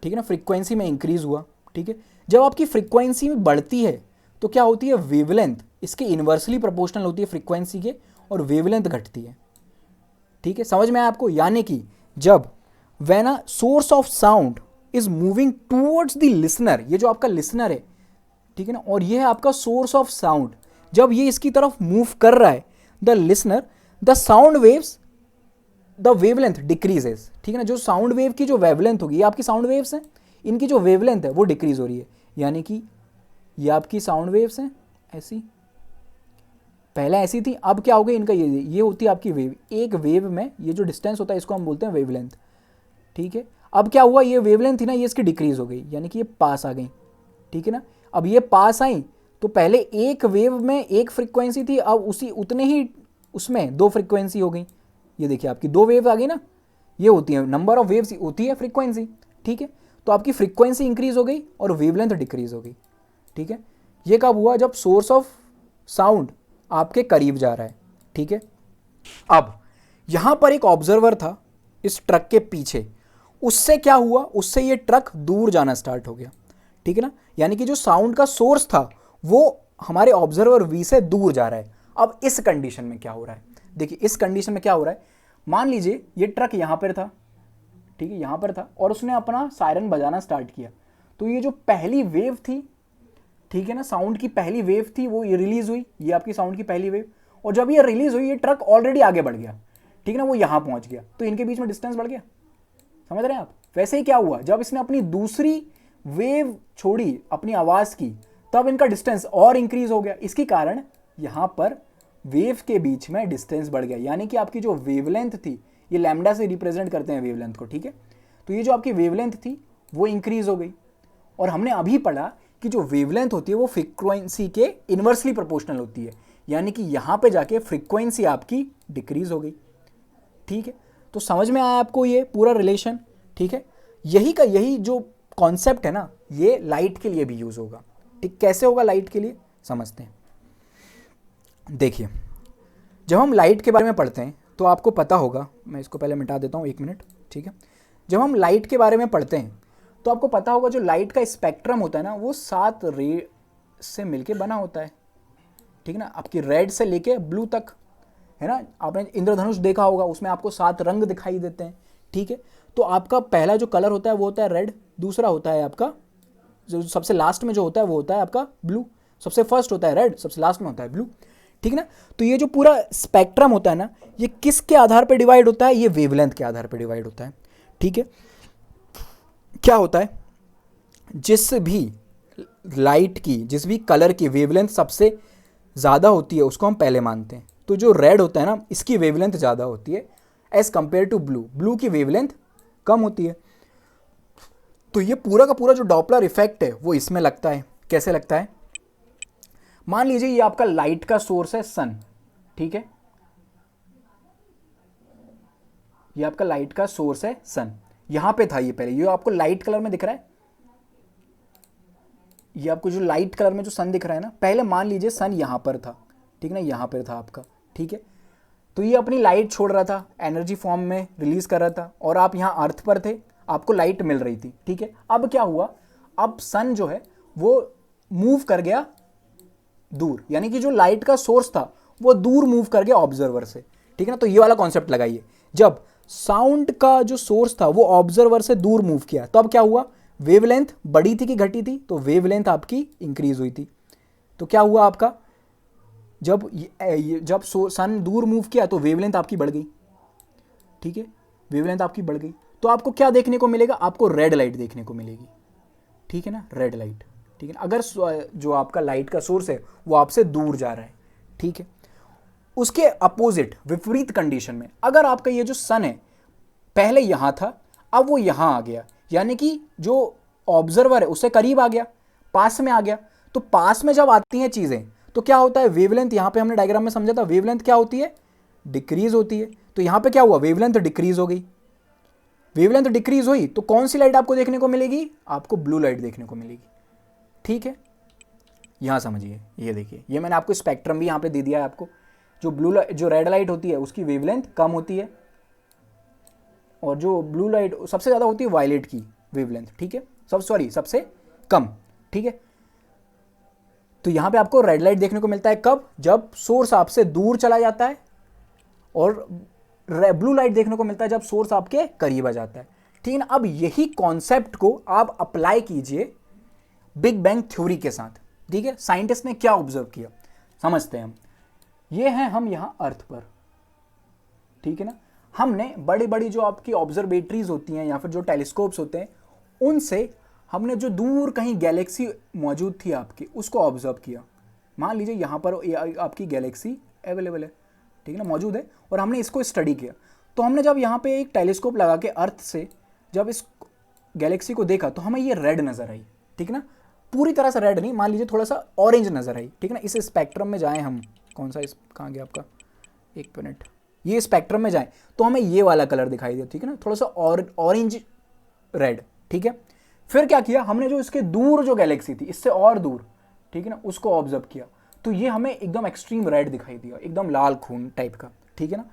ठीक है ना, फ्रिक्वेंसी में इंक्रीज हुआ, ठीक है। जब आपकी फ्रिक्वेंसी में बढ़ती है तो क्या होती है, वेवलेंथ इसके इन्वर्सली प्रोपोर्शनल होती है फ्रिक्वेंसी के, और वेवलेंथ घटती है, ठीक है। समझ में आया आपको, यानी कि जब when a source of sound is moving towards the listener, ये जो आपका लिसनर है, ठीक है ना, और ये है आपका सोर्स ऑफ साउंड, जब ये इसकी तरफ मूव कर रहा है the listener, the sound waves, the wavelength decreases, ठीक है ना। जो साउंड वेव की जो वेवलेंथ होगी, ये आपकी साउंड वेव्स हैं, इनकी जो वेवलेंथ है वो डिक्रीज हो रही है, यानी कि ये आपकी साउंड वेव्स हैं ऐसी, पहले ऐसी थी, अब क्या हो गई, इनका ये होती है आपकी वेव। एक वेव में ये जो डिस्टेंस होता है इसको हम बोलते हैं वेवलेंथ, ठीक है। अब क्या हुआ, ये वेवलेंथ थी ना, ये इसकी डिक्रीज हो गई, यानी कि ये पास आ गई, ठीक है ना। अब ये पास आई तो पहले एक वेव में एक फ्रिक्वेंसी थी, अब उसी उतने ही उसमें 2 फ्रीक्वेंसी हो गई, ये देखिए आपकी 2 वेव आ गई ना, ये होती है नंबर ऑफ वेव्स होती है फ्रीक्वेंसी, ठीक है। तो आपकी फ्रीक्वेंसी इंक्रीज हो गई और वेवलेंथ डिक्रीज हो गई, ठीक है। ये कब हुआ? जब सोर्स ऑफ साउंड आपके करीब जा रहा है, ठीक है। अब यहां पर एक ऑब्जर्वर था इस ट्रक के पीछे, उससे क्या हुआ? उससे ये ट्रक दूर जाना स्टार्ट हो गया, ठीक है ना। यानी कि जो साउंड का सोर्स था वो हमारे ऑब्जर्वर वी से दूर जा रहा है। अब इस कंडीशन में क्या हो रहा है? देखिए इस कंडीशन में क्या हो रहा है, मान लीजिए ये ट्रक यहां पर था, ठीक है, यहां पर था, और उसने अपना सायरन बजाना स्टार्ट किया। तो ये जो पहली वेव थी, ठीक है ना, साउंड की पहली वेव थी, वो ये रिलीज हुई, ये आपकी साउंड की पहली वेव, और जब ये रिलीज हुई ये ट्रक ऑलरेडी आगे बढ़ गया, ठीक है ना, वो यहां पहुंच गया, तो इनके बीच में डिस्टेंस बढ़ गया। समझ रहे हैं आप? वैसे ही क्या हुआ, जब इसने अपनी दूसरी वेव छोड़ी अपनी आवाज की, तब इनका डिस्टेंस और इंक्रीज हो गया। इसके कारण यहां पर वेव के बीच में डिस्टेंस बढ़ गया, यानी कि आपकी जो वेवलेंथ थी, ये लैम्डा से रिप्रेजेंट करते हैं वेवलेंथ को, ठीक है। तो ये जो आपकी वेवलेंथ थी वो इंक्रीज हो गई, और हमने अभी पढ़ा कि जो वेवलेंथ होती है वो फ्रीक्वेंसी के इन्वर्सली प्रोपोर्शनल होती है, यानी कि यहां पे जाके फ्रीक्वेंसी आपकी डिक्रीज हो गई, ठीक है। तो समझ में आया आपको ये पूरा रिलेशन, ठीक है। यही जो कॉन्सेप्ट है ना, ये लाइट के लिए भी यूज होगा, ठीक। कैसे होगा लाइट के लिए, समझते हैं। देखिए जब हम लाइट के बारे में पढ़ते हैं तो आपको पता होगा, मैं इसको पहले मिटा देता हूँ 1 मिनट, ठीक है। जब हम लाइट के बारे में पढ़ते हैं तो आपको पता होगा जो लाइट का स्पेक्ट्रम होता है ना, वो 7 रे से मिलके बना होता है, ठीक है ना। आपकी रेड से लेके ब्लू तक, है ना। आपने इंद्रधनुष देखा होगा, उसमें आपको 7 रंग दिखाई देते हैं, ठीक है। तो आपका पहला जो कलर होता है वो होता है रेड, दूसरा होता है आपका जो सबसे लास्ट में जो होता है वो होता है आपका ब्लू। सबसे फर्स्ट होता है रेड, सबसे लास्ट में होता है ब्लू, ठीक है ना। तो ये जो पूरा स्पेक्ट्रम होता है ना, ये किसके आधार पर डिवाइड होता है? ये वेवलेंथ के आधार पर डिवाइड होता है, ठीक है। क्या होता है, जिस भी लाइट की, जिस भी कलर की वेवलेंथ सबसे ज़्यादा होती है उसको हम पहले मानते हैं। तो जो रेड होता है ना, इसकी वेवलेंथ ज़्यादा होती है as compare to blue, blue की वेवलेंथ कम होती है। तो ये पूरा का पूरा जो डॉपलर इफेक्ट है वो इसमें लगता है। कैसे लगता है? मान लीजिए ये आपका लाइट का सोर्स है सन, ठीक है, ये आपका लाइट का सोर्स है सन, यहां पे था ये पहले, ये आपको लाइट कलर में दिख रहा है, ये आपको जो लाइट कलर में जो सन दिख रहा है ना, पहले मान लीजिए सन यहां पर था, ठीक है ना, यहां पर था आपका, ठीक है। तो ये अपनी लाइट छोड़ रहा था, एनर्जी फॉर्म में रिलीज कर रहा था, और आप यहां अर्थ पर थे, आपको लाइट मिल रही थी, ठीक है। अब क्या हुआ, अब सन जो है वो मूव कर गया दूर, यानी कि जो लाइट का सोर्स था वो दूर मूव कर गया ऑब्जर्वर से, ठीक है ना। तो ये वाला कॉन्सेप्ट लगाइए, जब साउंड का जो सोर्स था वो ऑब्जर्वर से दूर मूव किया, तो अब क्या हुआ, वेवलेंथ बढ़ी थी कि घटी थी? तो वेवलेंथ आपकी इंक्रीज हुई थी। तो क्या हुआ आपका, जब सन दूर मूव किया तो वेवलेंथ आपकी बढ़ गई, ठीक है, वेवलेंथ आपकी बढ़ गई। तो आपको क्या देखने को मिलेगा? आपको रेड लाइट देखने को मिलेगी, ठीक है ना, रेड लाइट, ठीक है ना। अगर जो आपका लाइट का सोर्स है वो आपसे दूर जा रहा है, ठीक है। उसके अपोजिट, विपरीत कंडीशन में, अगर आपका ये जो सन है पहले यहां था, अब वो यहां आ गया, यानी कि जो ऑब्जर्वर है उससे करीब आ गया, पास में आ गया, तो पास में जब आती हैं चीजें तो क्या होता है, वेवलेंथ, यहां पे हमने डायग्राम में समझा था, वेवलेंथ क्या होती है, डिक्रीज होती है। तो यहां पे क्या हुआ, वेवलेंथ डिक्रीज हो गई, वेवलेंथ डिक्रीज हुई तो कौन सी लाइट आपको देखने को मिलेगी? आपको ब्लू लाइट देखने को मिलेगी, ठीक है। यहां समझिए, ये देखिए, ये मैंने आपको स्पेक्ट्रम भी यहां पे दे दिया है आपको। जो रेड लाइट होती है उसकी वेवलेंथ कम होती है, और जो ब्लू लाइट सबसे ज्यादा होती है वायलेट की वेवलेंथ, ठीक है, सबसे कम, ठीक है। तो यहां पे आपको रेड लाइट देखने को मिलता है कब, जब सोर्स आपसे दूर चला जाता है, और ब्लू लाइट देखने को मिलता है जब सोर्स आपके करीब आ जाता है, ठीक है ना। अब यही कॉन्सेप्ट को आप अप्लाई कीजिए बिग बैंग थ्योरी के साथ, ठीक है। साइंटिस्ट ने क्या ऑब्जर्व किया, समझते हैं हम। ये हैं हम यहां अर्थ पर, ठीक है ना। हमने बड़ी बड़ी जो आपकी ऑब्जर्वेटरीज होती हैं या फिर जो टेलीस्कोप्स होते हैं, उनसे हमने जो दूर कहीं गैलेक्सी मौजूद थी आपकी, उसको ऑब्जर्व किया। मान लीजिए यहाँ पर आपकी गैलेक्सी अवेलेबल है, ठीक है ना, मौजूद है, और हमने इसको स्टडी किया। तो हमने जब यहाँ पे एक टेलीस्कोप लगा के अर्थ से जब इस गैलेक्सी को देखा तो हमें ये रेड नजर आई, ठीक है ना, पूरी तरह से रेड नहीं, मान लीजिए थोड़ा सा ऑरेंज नजर आई, ठीक है ना। इस स्पेक्ट्रम में जाएं हम, कौन सा, इस कहाँ गया आपका, एक मिनट, ये स्पेक्ट्रम में जाए तो हमें ये वाला कलर दिखाई दिया, ठीक है ना, थोड़ा सा ऑरेंज रेड, ठीक है। फिर क्या किया हमने, जो इसके दूर जो गैलेक्सी थी, इससे और दूर, ठीक है ना, उसको ऑब्जर्व किया तो ये हमें एकदम एक्सट्रीम रेड दिखाई दिया, एकदम लाल खून टाइप का, ठीक है ना।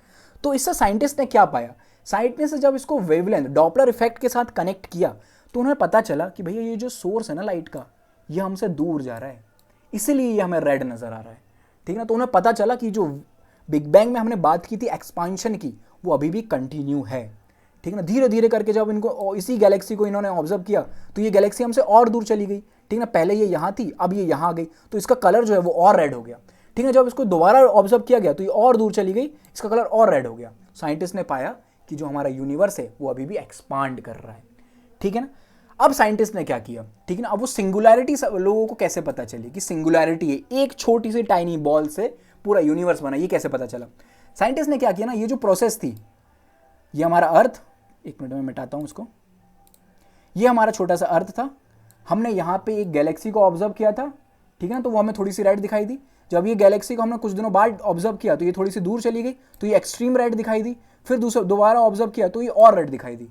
तो इससे साइंटिस्ट ने क्या पाया, साइंटिस्ट ने जब इसको वेवलेंथ डॉपलर इफेक्ट के साथ कनेक्ट किया तो उन्हें पता चला कि भैया ये जो सोर्स है ना लाइट का, ये हमसे दूर जा रहा है, इसीलिए ये हमें रेड नजर आ रहा है, ठीक है ना। तो उन्हें पता चला कि जो बिग बैंग में हमने बात की थी एक्सपांशन की, वो अभी भी कंटिन्यू है, ठीक है ना। धीरे धीरे करके जब इनको इसी गैलेक्सी को इन्होंने ऑब्जर्व किया तो ये गैलेक्सी हमसे और दूर चली गई, ठीक है ना। पहले ये यहाँ थी, अब ये यहाँ आ गई, तो इसका कलर जो है वो और रेड हो गया, ठीक है। जब इसको दोबारा ऑब्जर्व किया गया तो ये और दूर चली गई, इसका कलर और रेड हो गया। साइंटिस्ट ने पाया कि जो हमारा यूनिवर्स है वो अभी भी एक्सपांड कर रहा है, ठीक है ना। अब साइंटिस्ट ने क्या किया, ठीक है ना, अब वो सिंगुलैरिटी लोगों को कैसे पता चली कि सिंगुलैरिटी है, एक छोटी सी टाइनी बॉल से पूरा यूनिवर्स बना, ये कैसे पता चला। साइंटिस्ट ने क्या किया ना, ये जो प्रोसेस थी, ये हमारा अर्थ, एक मिनट में मिटाता हूं इसको, ये हमारा छोटा सा अर्थ था, हमने यहाँ पे एक गैलेक्सी को ऑब्जर्व किया था, ठीक है ना, तो वो हमें थोड़ी सी रेड दिखाई दी। जब ये गैलेक्सी को हमने कुछ दिनों बाद ऑब्जर्व किया तो ये थोड़ी सी दूर चली गई, तो ये एक्सट्रीम रेड दिखाई दी। फिर दोबारा ऑब्जर्व किया तो ये और रेड दिखाई दी।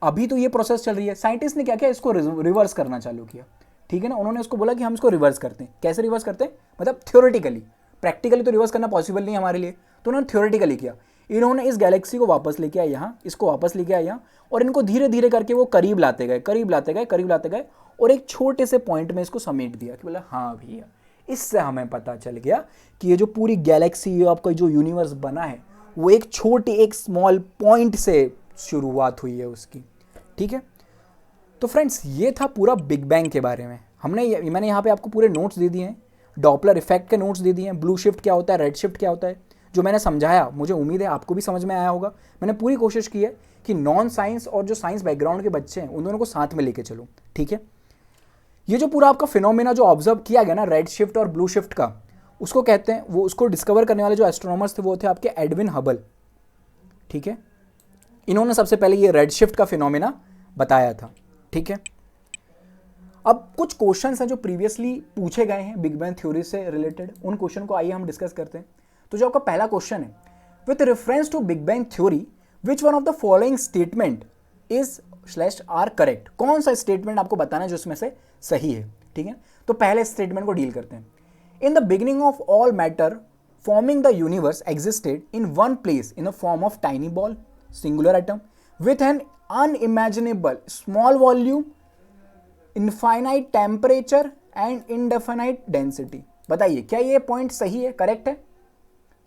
अभी तो ये प्रोसेस चल रही है, साइंटिस्ट ने क्या किया, इसको रिवर्स करना चालू किया, ठीक है ना। उन्होंने इसको बोला कि हम इसको रिवर्स करते हैं। कैसे रिवर्स करते हैं, मतलब थ्योरेटिकली, प्रैक्टिकली तो रिवर्स करना पॉसिबल नहीं हमारे लिए, तो उन्होंने थ्योरेटिकली किया। इन्होंने इस गैलेक्सी को वापस लेके आए यहाँ, इसको वापस लेके आए यहाँ, और इनको धीरे धीरे करके वो करीब लाते गए, करीब लाते गए, करीब लाते गए, और एक छोटे से पॉइंट में इसको समेट दिया कि बोला हाँ भैया, इससे हमें पता चल गया कि ये जो पूरी गैलेक्सी, आपका जो यूनिवर्स बना है, वो एक छोटे, एक स्मॉल पॉइंट से शुरुआत हुई है उसकी, ठीक है। तो फ्रेंड्स, ये था पूरा बिग बैंग के बारे में। मैंने यहाँ पे आपको पूरे नोट्स दे दिए हैं, डॉपलर इफेक्ट के नोट्स दे दिए हैं, ब्लू शिफ्ट क्या होता है, रेड शिफ्ट क्या होता है, जो मैंने समझाया, मुझे उम्मीद है आपको भी समझ में आया होगा। मैंने पूरी कोशिश की है कि नॉन साइंस और जो साइंस बैकग्राउंड के बच्चे हैं उन दोनों को साथ में लेके चलूँ, ठीक है। ये जो पूरा आपका फिनोमेना जो ऑब्जर्व किया गया ना, रेड शिफ्ट और ब्लू शिफ्ट का, उसको कहते हैं, वो उसको डिस्कवर करने वाले जो एस्ट्रोनॉमर्स थे वो थे आपके एडविन हबल, ठीक है। इन्होंने सबसे पहले ये रेड शिफ्ट का फिनोमेना बताया था, ठीक है। अब कुछ क्वेश्चंस हैं जो प्रीवियसली पूछे गए हैं बिग बैंग थ्योरी से रिलेटेड, उन क्वेश्चन को आइए हम डिस्कस करते हैं। तो जो आपका पहला क्वेश्चन है, with reference to big bang theory which one of the following statement is /are correct. कौन सा स्टेटमेंट आपको बताना है जो इसमें से सही है, ठीक है। तो पहले स्टेटमेंट को डील करते हैं। In the beginning of all matter forming the universe existed in one place in the form of tiny ball, singular atom with an unimaginable small volume, infinite temperature and indefinite density। बताइए क्या ये पॉइंट सही है, करेक्ट है।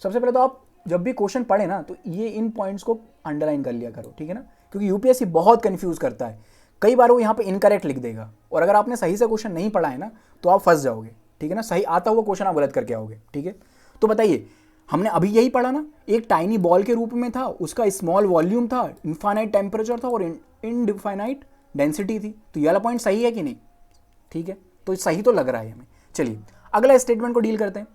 सबसे पहले तो आप जब भी क्वेश्चन पढ़े ना तो ये इन पॉइंट्स को अंडरलाइन कर लिया करो, ठीक है ना, क्योंकि यूपीएससी बहुत कंफ्यूज करता है। कई बार वो यहाँ पे इनकरेक्ट लिख देगा, और अगर आपने सही से क्वेश्चन नहीं पढ़ा है ना तो आप फंस जाओगे, ठीक है ना। सही आता हुआ क्वेश्चन आप गलत करके आओगे, ठीक है। तो बताइए, हमने अभी यही पढ़ा ना, एक टाइनी बॉल के रूप में था, उसका स्मॉल वॉल्यूम था, इनफाइनाइट टेम्परेचर था और इनडिफाइनाइट डेंसिटी थी। तो ये वाला पॉइंट सही है कि नहीं, ठीक है। तो सही तो लग रहा है हमें। चलिए अगला स्टेटमेंट को डील करते हैं।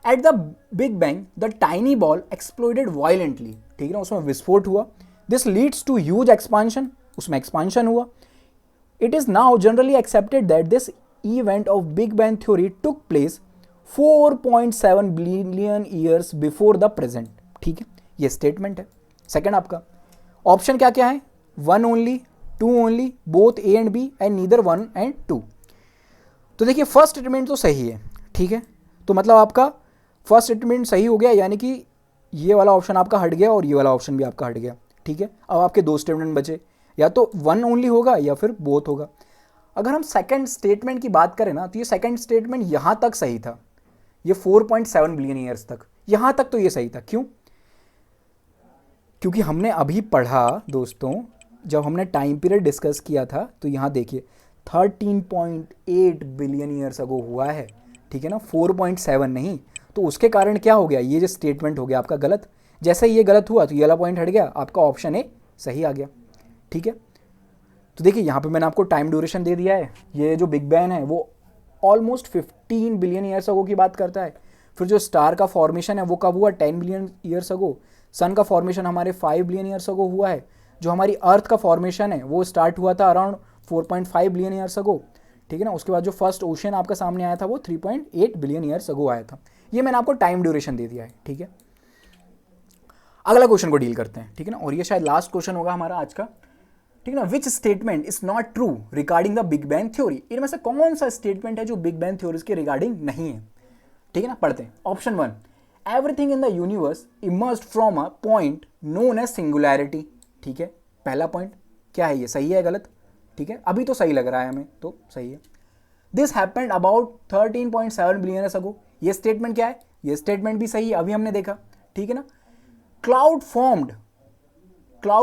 At the big bang the tiny ball exploded violently, ठीक है ना, उसमें विस्फोट हुआ। This leads to huge expansion, उसमें एक्सपांशन हुआ। It is now generally accepted that this event of big bang theory took place 4.7 billion years before the present, ठीक है। ये स्टेटमेंट है। सेकंड आपका ऑप्शन क्या क्या है, 1 only, 2 only, both A and B and neither 1 and 2। तो देखिए फर्स्ट स्टेटमेंट तो सही है, ठीक है। तो मतलब आपका फर्स्ट स्टेटमेंट सही हो गया, यानी कि ये वाला ऑप्शन आपका हट गया और ये वाला ऑप्शन भी आपका हट गया, ठीक है। अब आपके दो स्टेटमेंट बचे, या तो 1 ओनली होगा या फिर बोथ होगा। अगर हम सेकंड स्टेटमेंट की बात करें ना तो ये सेकंड स्टेटमेंट यहाँ तक सही था, ये 4.7 बिलियन ईयर्स तक, यहाँ तक तो ये सही था। क्यों? क्योंकि हमने अभी पढ़ा दोस्तों, जब हमने टाइम पीरियड डिस्कस किया था तो यहाँ देखिए 13.8 बिलियन ईयर्स अगो हुआ है, ठीक है ना, 4.7 नहीं। तो उसके कारण क्या हो गया, ये जो स्टेटमेंट हो गया आपका गलत। जैसे ही ये गलत हुआ तो ये वाला पॉइंट हट गया, आपका ऑप्शन ए सही आ गया, ठीक है। तो देखिए यहाँ पे मैंने आपको टाइम ड्यूरेशन दे दिया है। ये जो बिग बैंग है वो ऑलमोस्ट 15 बिलियन ईयर्स अगो की बात करता है। फिर जो स्टार का फॉर्मेशन है वो कब हुआ, 10 बिलियन ईयर्स अगो। सन का फॉर्मेशन हमारे 5 बिलियन ईयर्स अगो हुआ है। जो हमारी अर्थ का फॉर्मेशन है वो स्टार्ट हुआ था अराउंड 4.5 बिलियन ईयर्स अगो, ठीक है ना। उसके बाद जो फर्स्ट ओशन आपका सामने आया था वो 3.8 बिलियन ईयर्स अगो आया था। ये मैंने आपको टाइम ड्यूरेशन दे दिया है, ठीक है। अगला क्वेश्चन को डील करते हैं, ठीक है ना, और ये शायद लास्ट क्वेश्चन होगा हमारा आज का, ठीक है ना। Which statement is not true regarding the big bang theory, इनमें से कौन सा स्टेटमेंट है जो बिग बैंग थ्योरी के रिगार्डिंग नहीं है, ठीक है ना। पढ़ते हैं। Option 1, everything in the universe emerged from a point known as singularity, ठीक है। पहला पॉइंट क्या है, ये सही है गलत, ठीक है, अभी तो सही लग रहा है हमें, तो सही है। This happened about 13.7 billion years ago, ये स्टेटमेंट क्या है, ये स्टेटमेंट भी सही है, अभी हमने देखा, ठीक है ना। Cloud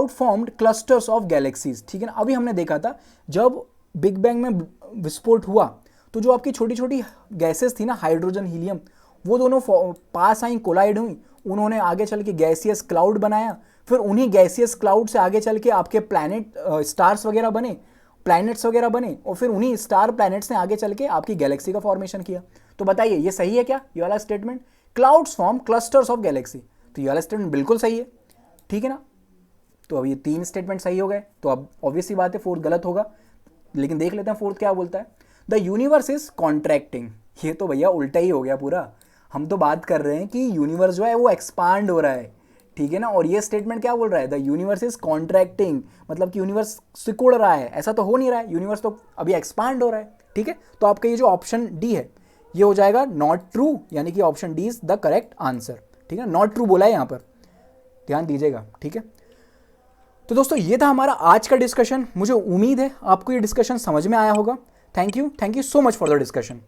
formed clusters of galaxies, ठीक है ना, अभी हमने देखा था जब बिग बैंग में विस्फोट हुआ तो जो आपकी छोटी छोटी गैसेस थी ना, हाइड्रोजन हीलियम, वो दोनों पास आई, कोलाइड हुई, उन्होंने आगे चल के गैसियस क्लाउड बनाया, फिर उन्हीं गैसियस क्लाउड से आगे चल के आपके प्लैनेट स्टार्स वगैरह बने, प्लैनेट्स वगैरह बने, और फिर उन्हीं स्टार प्लैनेट्स ने आगे चल के आपकी गैलेक्सी का फॉर्मेशन किया। तो बताइए ये सही है क्या, ये वाला statement, clouds form clusters of Galaxy, तो ये वाला स्टेटमेंट बिल्कुल सही है, ठीक है ना। तो अब ये 3 स्टेटमेंट सही हो गए, तो अब ऑब्वियस सी बात है फोर्थ गलत होगा, लेकिन देख लेते हैं फोर्थ क्या बोलता है। द यूनिवर्स इज कॉन्ट्रैक्टिंग, ये तो भैया उल्टा ही हो गया पूरा, हम तो बात कर रहे हैं कि यूनिवर्स जो है वो एक्सपांड हो रहा है, ठीक है ना, और ये स्टेटमेंट क्या बोल रहा है, द यूनिवर्स इज कॉन्ट्रैक्टिंग, मतलब कि यूनिवर्स सिकुड़ रहा है, ऐसा तो हो नहीं रहा है, यूनिवर्स तो अभी एक्सपांड हो रहा है, ठीक है। तो आपका ये जो ऑप्शन डी है ये हो जाएगा नॉट ट्रू, यानी कि option D is the correct answer, ठीक है, नॉट ट्रू बोला है यहाँ पर, ध्यान दीजिएगा, ठीक है। तो दोस्तों ये था हमारा आज का डिस्कशन, मुझे उम्मीद है आपको ये डिस्कशन समझ में आया होगा। Thank you so much for the discussion.